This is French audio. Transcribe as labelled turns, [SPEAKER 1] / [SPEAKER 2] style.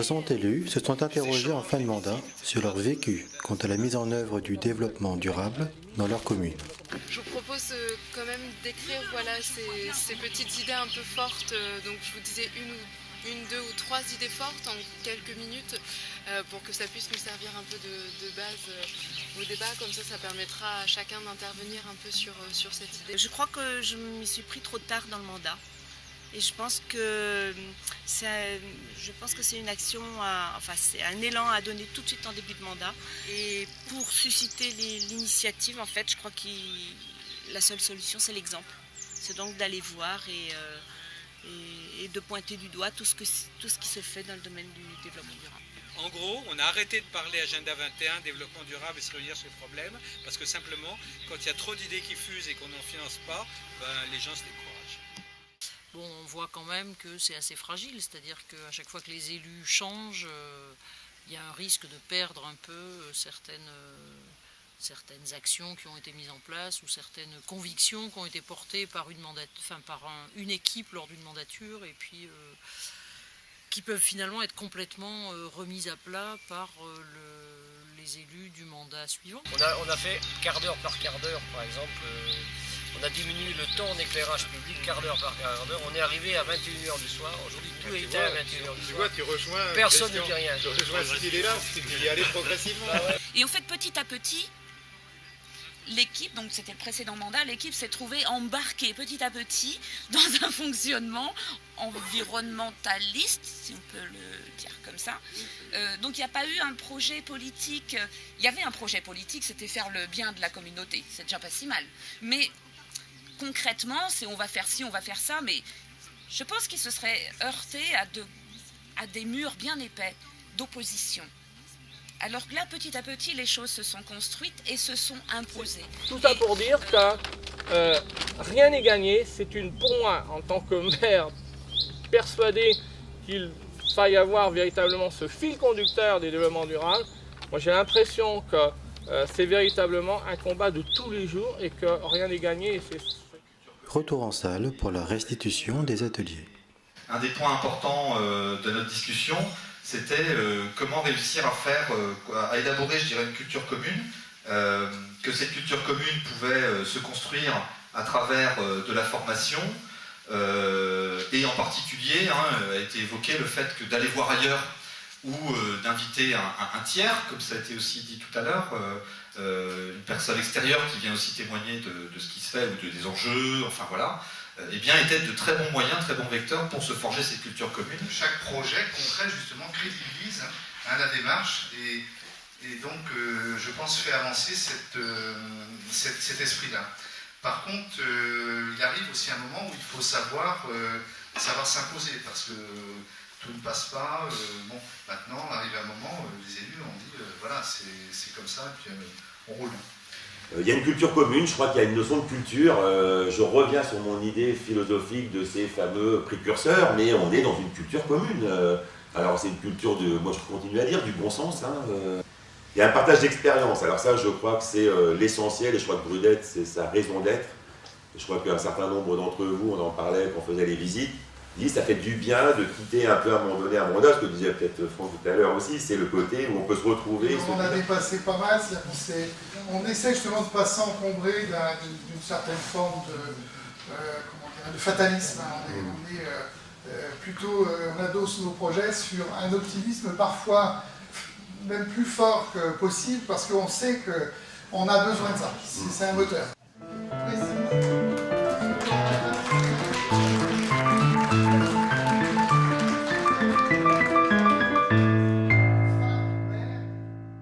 [SPEAKER 1] 60 élus se sont interrogés en fin de mandat sur leur vécu quant à la mise en œuvre du développement durable dans leur commune.
[SPEAKER 2] Je vous propose quand même d'écrire ces petites idées un peu fortes. Donc je vous disais une, deux ou trois idées fortes en quelques minutes pour que ça puisse nous servir un peu de base au débat. Comme ça permettra à chacun d'intervenir un peu sur cette idée.
[SPEAKER 3] Je crois que je m'y suis pris trop tard dans le mandat. Et je pense que c'est une action, c'est un élan à donner tout de suite en début de mandat. Et pour susciter l'initiative, en fait, je crois que la seule solution, c'est l'exemple. C'est donc d'aller voir et de pointer du doigt tout ce qui se fait dans le domaine du développement durable.
[SPEAKER 4] En gros, on a arrêté de parler Agenda 21, développement durable et se réunir sur les problèmes, parce que simplement, quand il y a trop d'idées qui fusent et qu'on n'en finance pas, les gens se découragent.
[SPEAKER 5] Bon, on voit quand même que c'est assez fragile, c'est-à-dire qu'à chaque fois que les élus changent, il y a un risque de perdre un peu certaines actions qui ont été mises en place ou certaines convictions qui ont été portées par une équipe lors d'une mandature et puis qui peuvent finalement être complètement remises à plat par les élus du mandat suivant.
[SPEAKER 6] On a fait quart d'heure par quart d'heure, par exemple. On a diminué le temps d'éclairage public, quart d'heure par quart d'heure. On est arrivé à 21h du soir. Aujourd'hui, tout est éteint à 21h du soir.
[SPEAKER 7] Tu rejoins.
[SPEAKER 6] Personne ne dit rien.
[SPEAKER 7] Tu rejoins cette idée-là, c'est d'y aller progressivement.
[SPEAKER 8] Et en fait, petit à petit, l'équipe, donc c'était le précédent mandat, l'équipe s'est trouvée embarquée petit à petit dans un fonctionnement environnementaliste, si on peut le dire comme ça. Donc il n'y a pas eu un projet politique. Il y avait un projet politique, c'était faire le bien de la communauté. C'est déjà pas si mal. Mais concrètement, c'est on va faire ci, on va faire ça, mais je pense qu'il se serait heurté à des murs bien épais d'opposition. Alors que là, petit à petit, les choses se sont construites et se sont imposées.
[SPEAKER 9] Tout ça pour dire que rien n'est gagné. Pour moi, en tant que maire, persuadé qu'il faille avoir véritablement ce fil conducteur des développements durables. Moi, j'ai l'impression que c'est véritablement un combat de tous les jours et que rien n'est gagné.
[SPEAKER 1] Retour en salle pour la restitution des ateliers.
[SPEAKER 10] Un des points importants de notre discussion, c'était comment réussir à élaborer, je dirais, une culture commune, que cette culture commune pouvait se construire à travers de la formation, et en particulier a été évoqué le fait que d'aller voir ailleurs ou d'inviter un tiers, comme ça a été aussi dit tout à l'heure, une personne extérieure qui vient aussi témoigner de ce qui se fait ou des enjeux, enfin voilà, eh bien, étaient de très bons moyens, très bons vecteurs pour se forger cette culture commune.
[SPEAKER 11] Chaque projet concret, justement, crédibilise la démarche et donc, je pense, fait avancer cet esprit-là. Par contre, il arrive aussi un moment où il faut savoir s'imposer, parce que tout ne passe pas. Maintenant, on arrive à un moment, les élus ont dit, voilà, c'est comme ça, et puis on roule.
[SPEAKER 12] Il y a une culture commune, je crois qu'il y a une notion de culture. Je reviens sur mon idée philosophique de ces fameux précurseurs, mais on est dans une culture commune. Alors c'est une culture moi je continue à dire, du bon sens. Il y a un partage d'expérience. Alors ça, je crois que c'est l'essentiel, et je crois que Brudette, c'est sa raison d'être. Je crois qu'un certain nombre d'entre vous, on en parlait quand on faisait les visites, disent ça fait du bien de quitter un peu à un moment donné un mandat, ce que disait peut-être Franck tout à l'heure aussi, c'est le côté où on peut se retrouver.
[SPEAKER 13] On a dépassé pas mal, on essaie justement de ne pas s'encombrer d'une certaine forme de fatalisme. On adosse nos projets sur un optimisme parfois même plus fort que possible, parce qu'on sait qu'on a besoin de ça, c'est un moteur.